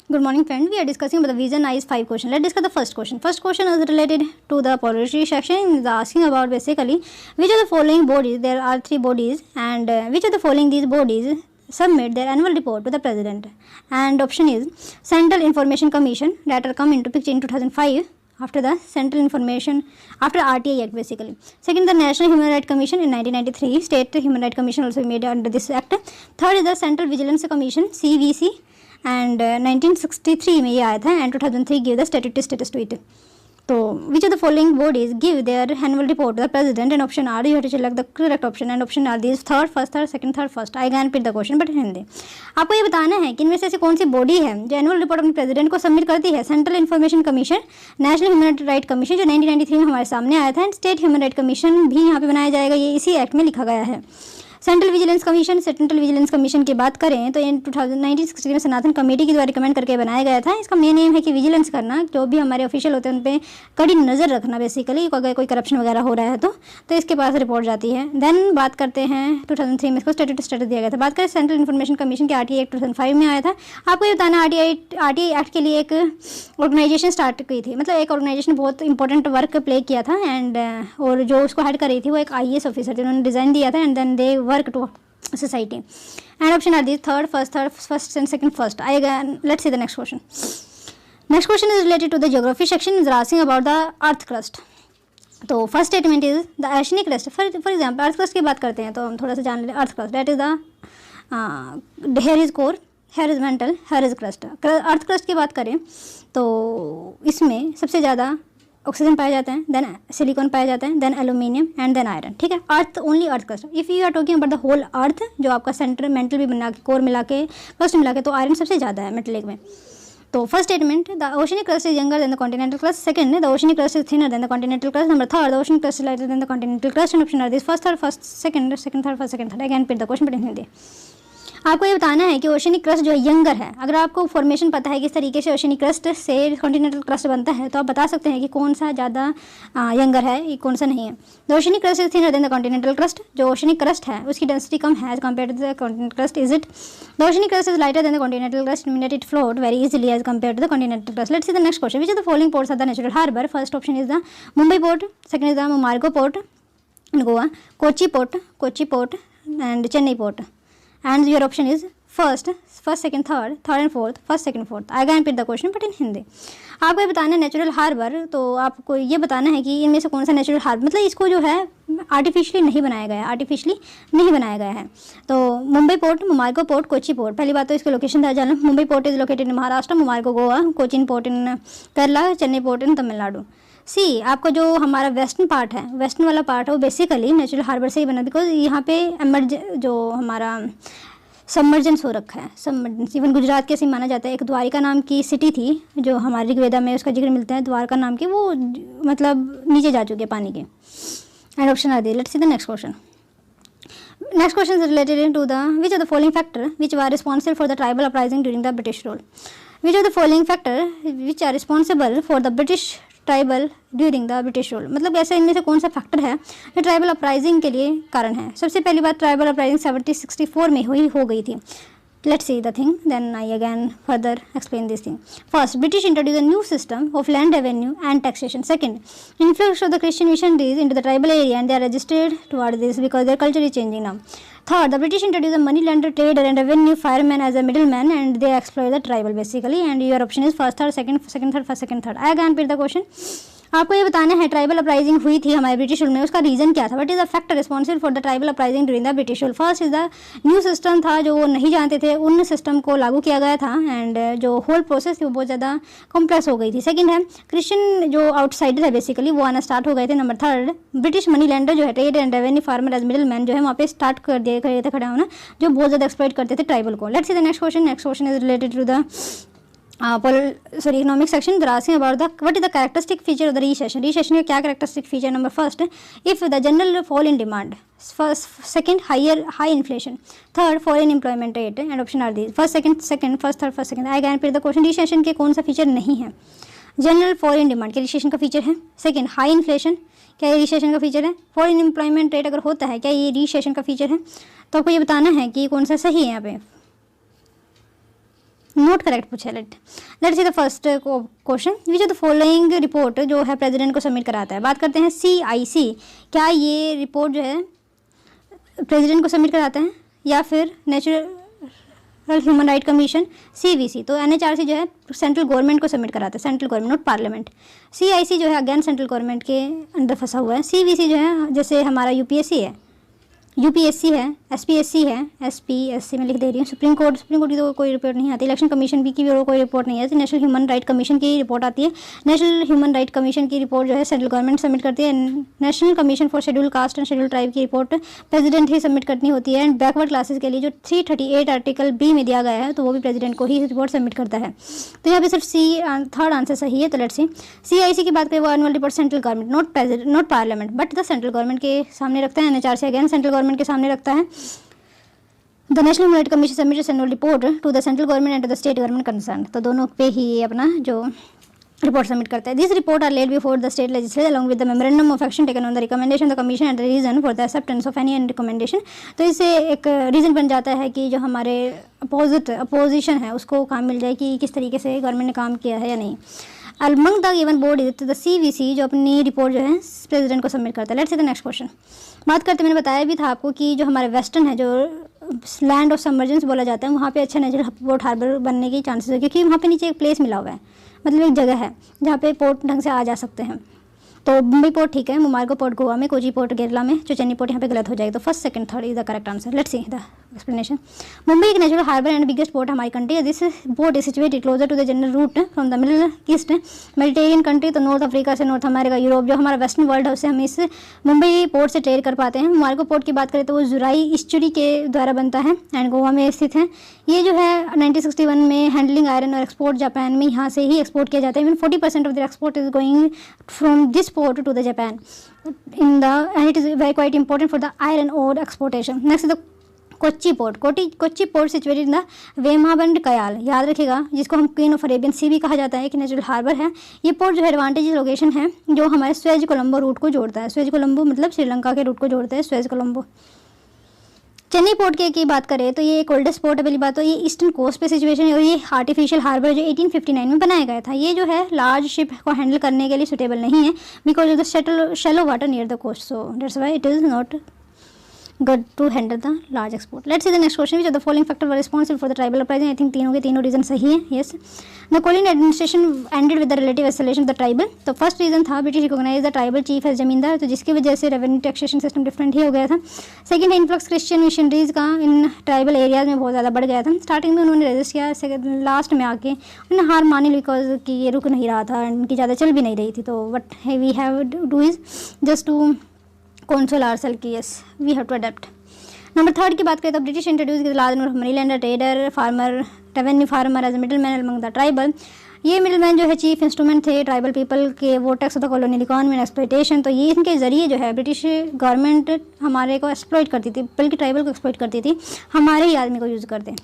Good morning, friend. We are discussing about the Vision Eyes 5 question. Let's discuss the first question. First question is related to the polarity section. It is asking about basically which of the following bodies, there are 3 bodies, and which of the following these bodies submit their annual report to the president. And option is Central Information Commission that are come into picture in 2005 after the Central Information, after RTI Act basically. Second, the National Human Rights Commission in 1993. State Human Rights Commission also made under this act. Third is the Central Vigilance Commission CVC. And 1963 में ये आया था and 2003 give the statutory status to it. तो which of the following bodies give their annual report to the president and option are you have to select the correct option and option are this third first third second third first. I can repeat the question but Hindi. आपको ये बताना है कि इनमें से ऐसी कौन सी body है जो एनुअल रिपोर्ट अपने प्रेसिडेंट को सबमिट करती है. Central information commission, national human right commission जो 1993 में हमारे सामने आया था, and state human right commission भी यहाँ पे बनाया जाएगा. ये इसी एक्ट में लिखा गया है. सेंट्रल विजिलेंस कमीशन की बात करें तो इन 1960 में सनातन कमेटी के द्वारा रिकमेंड करके बनाया गया था. इसका मेन एम है कि विजिलेंस करना, जो भी हमारे ऑफिशियल होते हैं उन पर कड़ी नज़र रखना बेसिकली. अगर कोई करप्शन वगैरह हो रहा है तो इसके पास रिपोर्ट जाती है. देन बात करते हैं 2003 में इसको स्टैट्यूटरी स्टेटस दिया गया था. बात करें सेंट्रल इन्फॉर्मेशन कमीशन के RTI एक्ट 2005 में आया था. आपको ये बताना RTI एक्ट के लिए एक ऑर्गेनाइजेशन स्टार्ट की थी, मतलब एक ऑर्गेनाइजेशन बहुत इंपॉर्टेंट वर्क प्ले किया था एंड और जो उसको हेड कर रही थी वो एक IAS ऑफिसर थे. उन्होंने डिज़ाइन दिया था and then they work to society. And option are these third, first and second, first. Let's see the next question. Next question is related to the geography section. Is asking about the earth crust. तो first statement is the oceanic crust. For example earth crust की बात करते हैं तो हम थोड़ा सा जान लेते हैं. Earth crust that is the here is core, here is mental, here is crust. Earth crust की बात करें तो इसमें सबसे ज़्यादा ऑक्सीजन पाया जाता है, देन सिलिकॉन पाया जाता है, then aluminium and then iron. ठीक है, earth only earth crust. If you are talking about the whole earth जो आपका सेंटर मेंटल भी बना के कोर मिला के क्रस्ट मिला के, तो आयरन सबसे ज़्यादा है मेटलिक में. तो first statement the oceanic crust is younger than the continental crust. Second the oceanic crust is thinner than the continental crust. Number third the oceanic crust is lighter than the continental crust. And option are this first third first second third first second third. I can repeat the question but in Hindi. आपको ये बताना है कि oceanic crust जो है younger है. अगर आपको फॉर्मेशन पता है किस तरीके से ओशनिक क्रस्ट से कॉन्टिनेंटल क्रस्ट बनता है तो आप बता सकते हैं कि कौन सा ज़्यादा यंगर है, कौन सा नहीं है. The oceanic crust is thinner than the continental crust. जो ओशनिक क्रस्ट है उसकी डेंसिटी कम है as compare to the continental crust. Is it the oceanic crust is lighter than the continental crust mean it float very easily as compare to the continental crust. Let's see the next question. Which is the following ports are the natural harbour. First option is the Mumbai port, second is the Mormugao port in Goa, Kochi port and Chennai port. And your option is first second third and fourth, first second fourth. I can repeat the question but in Hindi. आपको ये बताना है natural harbour, तो आपको ये बताना है कि इनमें से कौन सा नेचुरल हार्बर, मतलब इसको जो है आर्टिफिशियली नहीं बनाया गया है. तो Mumbai port, Mormugao port, Kochi port. पहली बात तो इसका लोकेशन था जाना. Mumbai port is located in Maharashtra, Mormugao Goa, Cochin port in Kerala, Chennai port in Tamil Nadu. See आपको जो हमारा वेस्टर्न पार्ट है, वेस्टर्न वाला पार्ट है वो बेसिकली नेचुरल हार्बर से ही बना, बिकॉज यहाँ पे जो हमारा सबमर्जेंस हो रखा है. सबमर्जेंस इवन गुजरात के ऐसे माना जाता है. एक द्वारिका नाम की सिटी थी जो हमारे ऋग्वेदा में उसका जिक्र मिलता है, द्वारका नाम की, वो मतलब नीचे जा चुके पानी के. And option are D. Let's see the next question. Next question is related to the which of the following factor which were responsible for the tribal uprising during the British rule. Which of the following factor which are responsible for the British tribal during the British rule. मतलब ऐसा इनमें से कौन सा factor है जो tribal uprising के लिए कारण है. सबसे पहली बात, ट्राइबल अपराइजिंग 1764 में हो गई थी. Let's see the thing, then I again further explain this thing. First, British introduced a new system of land revenue and taxation. Second, influx of the Christian missionaries into the tribal area and they are registered toward this because their culture is changing now. Third, the British introduced a money lender, trader and revenue fireman as a middleman and they exploit the tribal basically. And your option is first, third, second, third, first, second, third. I again repeat the question. आपको ये बताना है tribal uprising हुई थी हमारे British rule में, उसका reason क्या था. What is the factor responsible for the tribal uprising during the British rule. First is the new system था जो वो नहीं जानते थे, उन सिस्टम को लागू किया गया था एंड जो होल प्रोसेस थी वो बहुत ज़्यादा कॉम्प्लेक्स हो गई थी. सेकंड है क्रिश्चियन जो आउटसाइडर है बेसिकली वो आना स्टार्ट हो गए थे. Number third, British money lender जो है, trade and revenue farmer as middle man जो है वहाँ पे स्टार्ट कर दिए थे खड़ा होना, जो बहुत ज़्यादा एक्सप्लॉइट करते थे ट्राइबल को. Let's see the next question. Next question is related to the economic section. They're asking about the what is the characteristic feature of the recession. Recession का क्या characteristic feature. Number first, if the general fall in demand. First, second, high inflation. Third, foreign employment rate. And option are these. First, second, first, third, first, second. I can repeat the question. Recession के कौन सा feature नहीं है. General foreign demand क्या recession का feature है. Second, high inflation क्या ये रिसेशन का फीचर है. फॉरेन एम्प्लॉयमेंट रेट अगर होता है क्या ये रिसेशन का फीचर है. तो आपको ये बताना है कि कौन सा सही है यहाँ पे. नोट करेक्ट पूछा। Let's see the first question, which of the following report जो है प्रेसिडेंट को सबमिट कराता है। बात करते हैं CIC, क्या ये रिपोर्ट जो है प्रेसिडेंट को सबमिट कराता है, या फिर national human right commission CVC। तो NHRC जो है सेंट्रल गवर्नमेंट को सबमिट कराता है, central government not parliament. CIC जो है अगेन सेंट्रल गवर्नमेंट के अंदर फंसा हुआ है। CVC जो है जैसे हमारा UPSC है, UPSC है, SPSC है, SPSC में लिख दे रही हूँ। सुप्रीम कोर्ट की तो कोई रिपोर्ट नहीं आती। इलेक्शन कमीशन की भी कोई रिपोर्ट नहीं है। नेशनल ह्यूमन राइट कमीशन की रिपोर्ट आती है। नेशनल ह्यूमन राइट कमीशन की रिपोर्ट जो है सेंट्रल गवर्नमेंट सबमिट करती है। National commission for schedule caste and schedule tribe की रिपोर्ट प्रेसिडेंट ही सबमिट करनी होती है। एंड बैकवर्ड क्लासेस के लिए जो 338 आर्टिकल B में दिया गया है, तो वो भी प्रेसिडेंट को ही रिपोर्ट सबमिट करता है। तो यहाँ पे सिर्फ थर्ड आंसर सही है। तो लेट्स सी CIC की बात करें, वो annual report central government not parliament but the central government के सामने रखता है। NHRC अगेन सेंट्रल गवर्नमेंट के सामने रखता है। The national human right commission submits annual report to the central government and to the state government concern. तो दोनों पे ही ये अपना जो रिपोर्ट सबमिट करता है। This report are laid before the state legislature along with the memorandum of action taken on the recommendation the commission and the reason for the acceptance of any and recommendation. तो इससे एक reason बन जाता है कि जो हमारे opposition है उसको काम मिल जाए कि किस तरीके से गवर्नमेंट ने काम किया है या नहीं। Among the given board is the CVC जो अपनी रिपोर्ट जो है प्रेसिडेंट को सबमिट करता है। Let's see the next question. बात करते मैंने बताया भी था आपको कि जो हमारे वेस्टर्न है, जो लैंड ऑफ सबमर्जेंस बोला जाता है, वहाँ पे अच्छा नेचुरल पोर्ट हार्बर बनने की चांसेस है, क्योंकि वहाँ पे नीचे एक प्लेस मिला हुआ है, मतलब एक जगह है जहाँ पे पोर्ट ढंग से आ जा सकते हैं। तो मुंबई पोर्ट ठीक है, मुमार्गो पोर्ट गोवा में, कोची पोर्ट केरला में, चेन्नई पोर्ट यहाँ पे गलत हो जाएगा। तो first second third is the correct answer. Let's see the explanation. Mumbai एक natural harbour and biggest port हमारी कंट्री है। This port is situated closer to the general route from the Middle East Mediterranean country. तो North Africa से North America, Europe, जो हमारा western world है, उससे हम इस मुंबई पोर्ट से ट्रेड कर पाते हैं। मुमार्गो पोर्ट की बात करें तो वो जुराई ईस्चुरी के द्वारा बनता है एंड गोवा में स्थित है। ये जो है 1961 में हैंडलिंग आयरन और एक्सपोर्ट जापान में यहाँ से ही एक्सपोर्ट किया जाता है। Even 40% of the export is going from this port to the Japan in the and it is very quite important for the iron ore exportation. Next is the Kochi port. Kochi port situated in the Vembanad Kayal, याद रखिएगा, जिसको हम queen of Arabian सी भी कहा जाता है, एक natural harbour है। ये पोर्ट जो है एडवांटेज लोकेशन है जो हमारे स्वेज कोलंबो रूट को जोड़ता है। स्वेज कोलंबो मतलब श्रीलंका के रूट को जोड़ता है स्वेज कोलंबो। चेन्नई पोर्ट की बात करें तो ये एक ओल्डेस्ट पोर्ट है पहली बात तो। ये ईस्टर्न कोस्ट पे सिचुएशन है और ये आर्टिफिशियल हार्बर जो 1859 में बनाया गया था। ये जो है लार्ज शिप को हैंडल करने के लिए सुटेबल नहीं है because of the shallow water near the coast, so that's why it is not good to handle the large export. Let's see the next question. Which of the following factors were responsible for the tribal uprising? I think तीनों reason सही है. Yes. The colonial administration ended with the relative isolation of the tribal. तो first reason था British recognized the tribal chief as जमींदार, तो जिसकी वजह से revenue taxation system different ही हो गया था. Second है influx Christian missionaries का इन tribal areas में बहुत ज़्यादा बढ़ गया था. Starting में उन्होंने resist किया, लास्ट में आके उन्होंने हार मानी बिकॉज कि ये रुक नहीं रहा था, इनकी ज़्यादा चल भी नहीं रही थी. तो what we have to do is just to console ourselves कि yes we have to adapt. Number third की बात करें तो ब्रिटिश इंट्रोड्यूस की large number of money lender, trader, farmer, revenue farmer as middle man among the tribal. ये middle man जो है chief instrument थे ट्राइबल पीपल के, वो tax of the colonial economy and exploitation. तो ये इनके ज़रिए जो है ब्रिटिश गवर्नमेंट हमारे को एक्सप्लॉइट करती थी, बल्कि ट्राइबल को एक्सप्लॉइट करती थी, हमारे ही आदमी को यूज़ करते.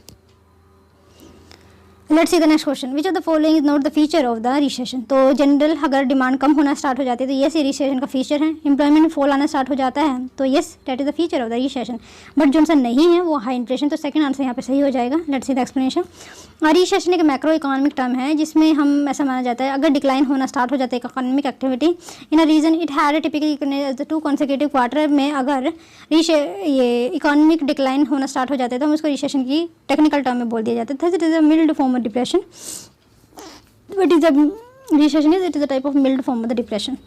Let's see the next question. Which of the following is not the feature of the recession. तो जनरल अगर डिमांड कम होना स्टार्ट हो जाती है तो येस ये रिसेशन का फीचर है. एम्प्लॉयमेंट फॉल आना स्टार्ट हो जाता है तो yes that is the feature of the recession. But जो आंसर नहीं है वो हाई इन्फ्लेशन, तो सेकंड आंसर यहाँ पे सही हो जाएगा. Let's see the explanation. Recession एक मैक्रो इकोनॉमिक टर्म है जिसमें हम ऐसा माना जाता है अगर डिक्लाइन होना स्टार्ट हो जाता है economic activity in a region it had typically 2 consecutive quarter में अगर ये इकोनॉमिक डिक्लाइन होना स्टार्ट हो जाता है तो हम उसको रिसेशन की टेक्निकल टर्म में बोल दिया जाता है. It is a mild form of depression. What is the recession is? It is a type of mild form of the depression.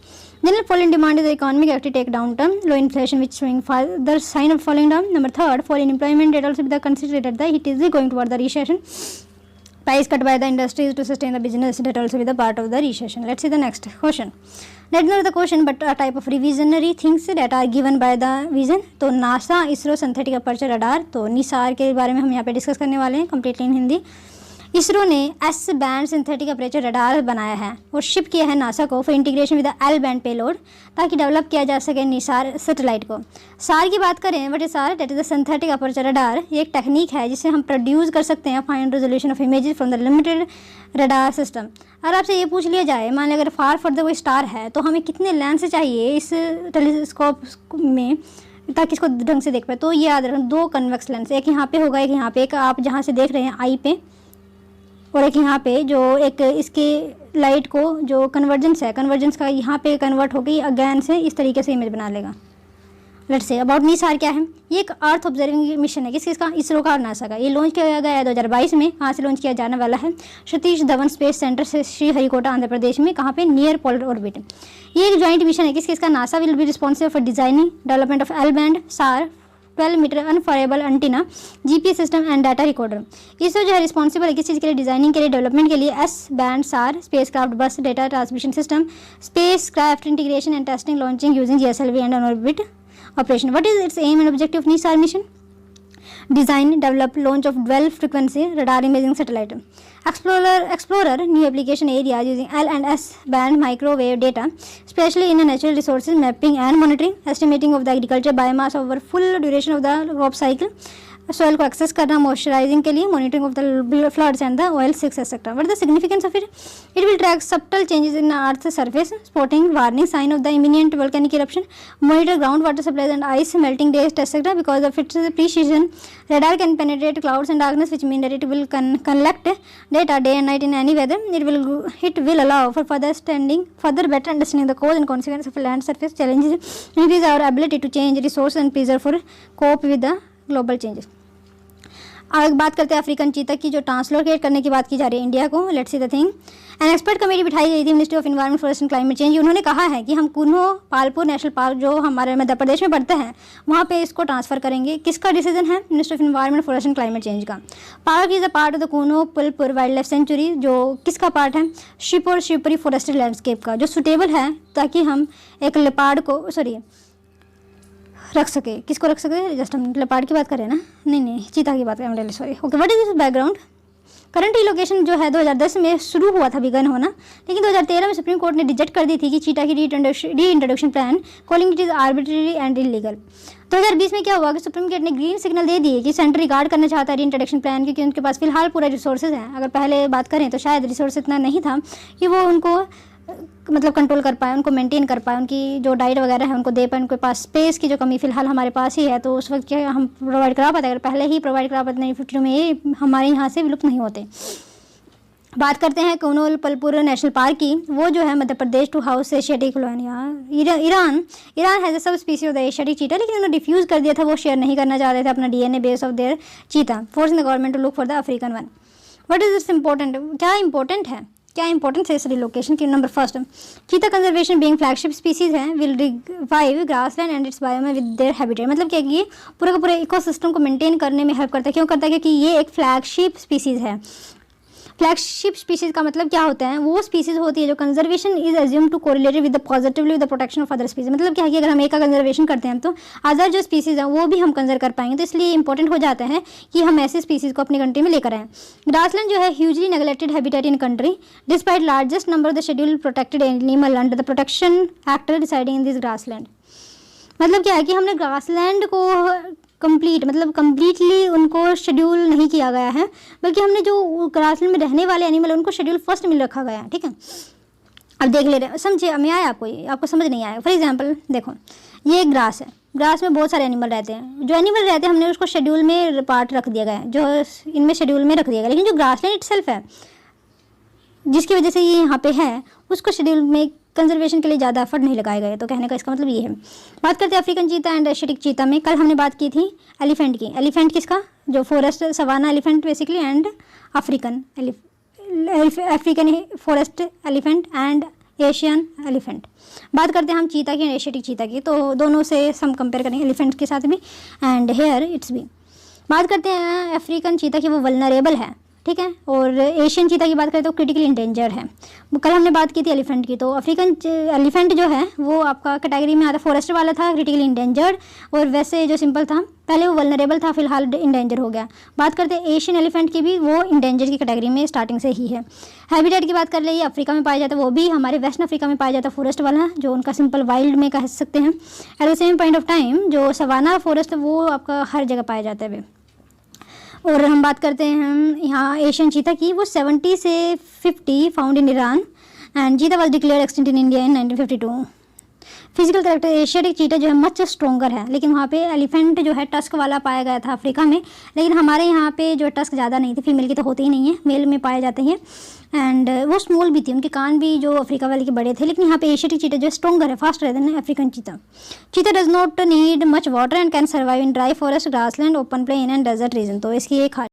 General fall in demand is the economic activity take downturn. Low inflation which showing further sign of falling down. Number third, fall in employment that also be the considered that it is going toward the recession. Price cut by the industries to sustain the business that also be the part of the recession. Let's see the next question. Let's not the question but a type of revisionary things that are given by the vision. तो NASA ISRO synthetic aperture radar, तो निसार के बारे में हम यहाँ पे discuss करने वाले हैं कंप्लीटली इन हिंदी. इसरो ने S band synthetic aperture radar बनाया है और शिप किया है नासा को for integration with the L band payload ताकि डेवलप किया जा सके निसार सैटेलाइट को. सार की बात करें बट सार that is the synthetic aperture radar. ये एक टेक्निक है जिससे हम प्रोड्यूस कर सकते हैं fine resolution of images from the limited radar system. अगर आपसे ये पूछ लिया जाए मान लीजिए अगर फार फर्दर कोई स्टार है तो हमें कितने लेंस चाहिए इस टेलीस्कोप में ताकि इसको ढंग से देख पाए, तो ये याद रखें 2 कन्वेक्स लेंस, एक यहाँ पे होगा एक यहाँ पे. एक आप जहाँ से देख रहे हैं आई पे और एक यहाँ पे जो एक इसके लाइट को जो कन्वर्जेंस है, कन्वर्जेंस का यहाँ पे कन्वर्ट हो गई अगेन से इस तरीके से इमेज बना लेगा। लेट्स से अबाउट नीसार क्या है, ये एक अर्थ ऑब्जर्विंग मिशन है, किसका, इसरो का और नासा का। ये लॉन्च किया गया है 2022 में, कहाँ से लॉन्च किया जाने वाला है, सतीश धवन स्पेस सेंटर से श्रीहरिकोटा आंध्र प्रदेश में, कहाँ पे, नियर पोलर ऑर्बिट। ये एक ज्वाइंट मिशन है, किसका, NASA will be responsible for designing development of L band SAR 12 metre unfurlable antenna GPS system and data recorder. ISRO जो है रिस्पॉन्सिबल है किस चीज़ के लिए, डिजाइनिंग के लिए, डेवलपमेंट के लिए, एस बैंड सार स्पेस क्राफ्ट बस data transmission system, space craft integration and testing launching using GSLV and on orbit operation. What is its aim and objective of NISAR mission? Design, develop, launch of dual frequency radar imaging satellite. Explorer new application areas using L and S band microwave data, especially in natural resources mapping and monitoring, estimating of the agriculture biomass over full duration of the crop cycle, soil को access करना moisturising के लिए, monitoring of the floods and the oil six et cetera. What is the significance of it? It will track subtle changes in earth surface, spotting warning sign of the imminent volcanic eruption, monitor ground water supplies and ice melting days et cetera. Because of its precision radar can penetrate clouds and darkness, which mean that it will collect data day and night in any weather. It will allow for further better understanding the cause and consequences of land surface challenges, increase our ability to change resources and preserve for cope with the global changes. आगे बात करते हैं African cheetah की, जो translocate करने की बात की जा रही है इंडिया को. Let's see the thing. An expert committee बिठाई गई थी ministry of environment forest and climate change. उन्होंने कहा है कि हम कुनो पालपुर नेशनल पार्क जो हमारे मध्य प्रदेश में पड़ता है वहाँ पे इसको ट्रांसफ़र करेंगे. किसका डिसीजन है? Ministry of environment forest and climate change का. Park is a part of the Kuno Palpur wildlife sanctuary, जो किसका पार्ट है? शिवपुर शिवपुरी फॉरेस्ट्री लैंडस्केप का, जो सुटेबल है ताकि हम एक लेपार्ड को रख सके. किसको रख सके? जस्ट हम लेपार्ड की बात करें ना, नहीं चीता की बात करें, sorry. Okay, what is this background? Current relocation जो है 2010 में शुरू हुआ था बिगन होना, लेकिन 2013 में सुप्रीम कोर्ट ने रिजेक्ट कर दी थी कि चीता की री introduction plan, calling it is arbitrary and illegal. 2020 में क्या हुआ कि सुप्रीम कोर्ट ने ग्रीन सिग्नल दे दिए कि सेंटर रिगार्ड करना चाहता है री इंट्रोडक्शन प्लान, क्योंकि उनके पास फिलहाल पूरा रिसोर्सेज हैं. अगर पहले बात करें तो शायद रिसोर्स इतना नहीं था कि वो उनको मतलब कंट्रोल कर पाए, उनको मेंटेन कर पाए, उनकी जो डाइट वगैरह है उनको दे पाए. उनके पास स्पेस की जो कमी फिलहाल हमारे पास ही है, तो उस वक्त क्या हम प्रोवाइड करा पाते? अगर पहले ही प्रोवाइड करा पाते नहीं फ्यूचर में ये हमारे यहाँ से विलुप्त नहीं होते. बात करते हैं कुनो पुलपुर नेशनल पार्क की. वो जो है Madhya Pradesh to house Asiatic colonia. Iran has a subspecies of the Asiatic cheetah, लेकिन उन्होंने डिफ्यूज़ कर दिया था, वो शेयर नहीं करना चाह रहे थे अपना DNA base of their cheetah. Forcing the government to look for the African one. What is this important? क्या इंपॉर्टेंट है, क्या इंपॉर्टेंस है इस रिलोकेशन की? Number first, cheetah conservation being flagship species है, will revive grassland and its biome with their habitat. मतलब क्या कि ये पूरा का पूरा इकोसिस्टम को मेंटेन करने में हेल्प करता है. क्यों करता है? क्योंकि ये एक फ्लैगशिप स्पीसीज है. फ्लैगशिप स्पीसीज का मतलब क्या होता है? वो स्पीसीज होती है जो conservation is assume to correlated with the positively with the protection of other species. मतलब क्या है कि अगर हम एक का कंजर्वेशन करते हैं तो अदर जो स्पीसीज हैं वो भी हम कंजर्व कर पाएंगे. तो इसलिए इंपॉर्टेंट हो जाता है कि हम ऐसे स्पीसीज को अपनी कंट्री में लेकर आएँ. ग्रासलैंड जो है hugely neglected habitat in country despite largest number of the schedule protected animal under the protection act residing in this grassland. मतलब क्या है कि हमने ग्रासलैंड को कंप्लीटली उनको शेड्यूल नहीं किया गया है, बल्कि हमने जो ग्रासलैंड में रहने वाले एनिमल उनको शेड्यूल फर्स्ट में रखा गया है. ठीक है, अब देख ले रहे हैं, समझिए. मैं आया आपको समझ नहीं आया? फॉर एग्जांपल देखो, ये एक ग्रास है, ग्रास में बहुत सारे एनिमल रहते हैं. जो एनिमल रहते हैं हमने उसको शेड्यूल में पार्ट रख दिया गया है, जो इनमें शेड्यूल में रख दिया गया. लेकिन जो ग्रासलैंड इटसेल्फ है जिसकी वजह से ये यहाँ पे है, उसको शेड्यूल में कंजर्वेशन के लिए ज़्यादा एफर्ट नहीं लगाए गए. तो कहने का इसका मतलब ये है. बात करते हैं African cheetah and Asiatic cheetah में. कल हमने बात की थी एलिफेंट की. एलिफेंट किसका? जो forest savanna elephant basically, and African forest elephant and Asian elephant. बात करते हैं हम चीता की एंड एशियाटिक चीता की, तो दोनों से हम कंपेयर करेंगे एलिफेंट के साथ भी एंड हेयर इट्स भी. बात करते हैं अफ्रीकन चीता की, वो वल्नरेबल है. ठीक है, और एशियन चीता की बात करें तो क्रिटिकली इंडेंजर्ड है. कल हमने बात की थी एलिफेंट की. तो अफ्रीकन एलिफेंट जो है वो आपका कैटेगरी में आता, फॉरेस्ट वाला था, क्रिटिकली इंडेंजर्ड, और वैसे जो सिंपल था पहले वो वल्नरेबल था, फिलहाल इंडेंजर हो गया. बात करते हैं एशियन एलिफेंट की भी, वो इंडेंजर की कैटेगरी में स्टार्टिंग से ही है. हैबिटेट की बात कर ले, अफ्रीका में पाया जाता है, वो भी हमारे वेस्ट अफ्रीका में पाया जाता है फॉरेस्ट वाला, जो उनका सिंपल वाइल्ड में कह सकते हैं. At the same point of time जो सवाना फॉरेस्ट वो आपका हर जगह पाया जाता है. और हम बात करते हैं हम यहाँ एशियन चीता की, वो 70 से 50 फाउंड इन ईरान एंड चीता was declared extinct in India in 1952. Physical character Asiatic cheetah जो है मच स्ट्रोंगर है, लेकिन वहाँ पे एलिफेंट जो है टस्क वाला पाया गया था अफ्रीका में, लेकिन हमारे यहाँ पे जो टस्क ज़्यादा नहीं थी, फीमेल की तो होती ही नहीं है, मेल में पाए जाते हैं। एंड वो स्मॉल भी थी, उनके कान भी जो अफ्रीका वाले के बड़े थे, लेकिन यहाँ पे एशियाटिक चीता जो स्ट्रोंगर है, faster than African cheetah. Cheetah does not need much water and can survive in dry forest, grassland, open plain and desert region. तो इसकी एक